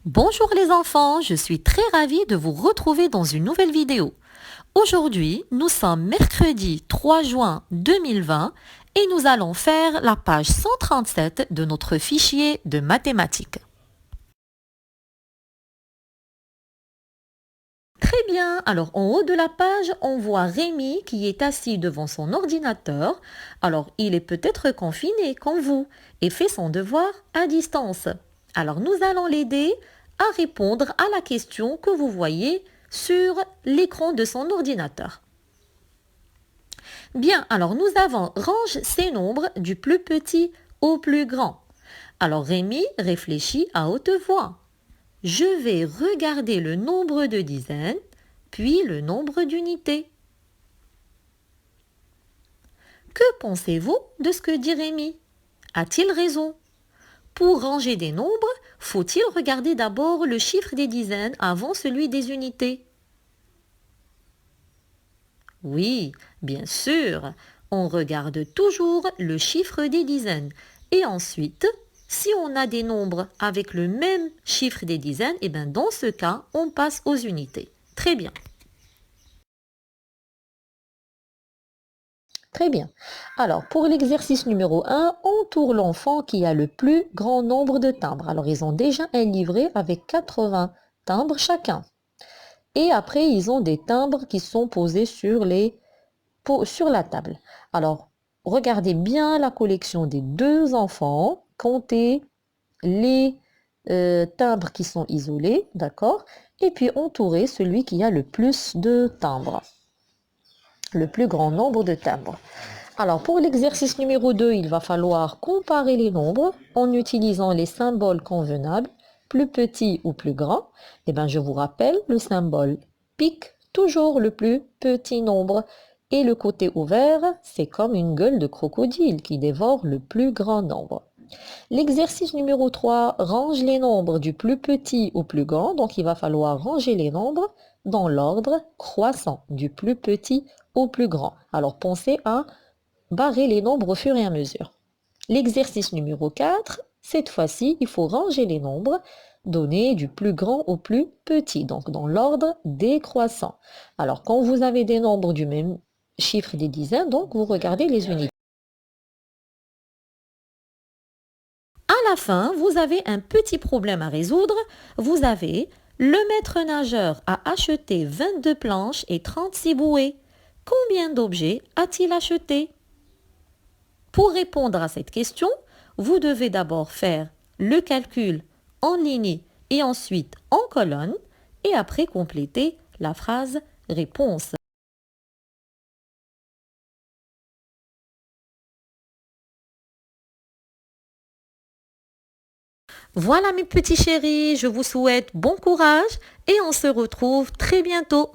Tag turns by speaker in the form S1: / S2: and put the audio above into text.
S1: Bonjour les enfants, je suis très ravie de vous retrouver dans une nouvelle vidéo. Aujourd'hui, nous sommes mercredi 3 juin 2020 et nous allons faire la page 137 de notre fichier de mathématiques. Très bien, alors en haut de la page, on voit Rémi qui est assis devant son ordinateur. Alors il est peut-être confiné comme vous et fait son devoir à distance. Alors nous allons l'aider à répondre à la question que vous voyez sur l'écran de son ordinateur. Bien, alors nous avons range ces nombres du plus petit au plus grand. Alors Rémi réfléchit à haute voix. Je vais regarder le nombre de dizaines, puis le nombre d'unités. Que pensez-vous de ce que dit Rémi? A-t-il raison? Pour ranger des nombres, faut-il regarder d'abord le chiffre des dizaines avant celui des unités? Oui, bien sûr, on regarde toujours le chiffre des dizaines. Et ensuite, si on a des nombres avec le même chiffre des dizaines, et bien dans ce cas, on passe aux unités. Très bien. Très bien. Alors, pour l'exercice numéro 1, entoure l'enfant qui a le plus grand nombre de timbres. Alors, ils ont déjà un livret avec 80 timbres chacun. Et après, ils ont des timbres qui sont posés sur la table. Alors, regardez bien la collection des deux enfants, comptez les timbres qui sont isolés, d'accord? Et puis entourez celui qui a le plus de timbres, le plus grand nombre de timbres. Alors, pour l'exercice numéro 2, il va falloir comparer les nombres en utilisant les symboles convenables, plus petit ou plus grand. Eh bien, je vous rappelle, le symbole pique toujours le plus petit nombre. Et le côté ouvert, c'est comme une gueule de crocodile qui dévore le plus grand nombre. L'exercice numéro 3 range les nombres du plus petit au plus grand. Donc, il va falloir ranger les nombres dans l'ordre croissant, du plus petit au plus grand. Alors, pensez à barrer les nombres au fur et à mesure. L'exercice numéro 4, cette fois-ci, il faut ranger les nombres donnés du plus grand au plus petit, donc dans l'ordre décroissant. Alors, quand vous avez des nombres du même chiffre des dizaines, donc vous regardez les unités. À la fin, vous avez un petit problème à résoudre. Vous avez le maître nageur a acheté 22 planches et 36 bouées. Combien d'objets a-t-il acheté? Pour répondre à cette question, vous devez d'abord faire le calcul en ligne et ensuite en colonne et après compléter la phrase réponse. Voilà mes petits chéris, je vous souhaite bon courage et on se retrouve très bientôt.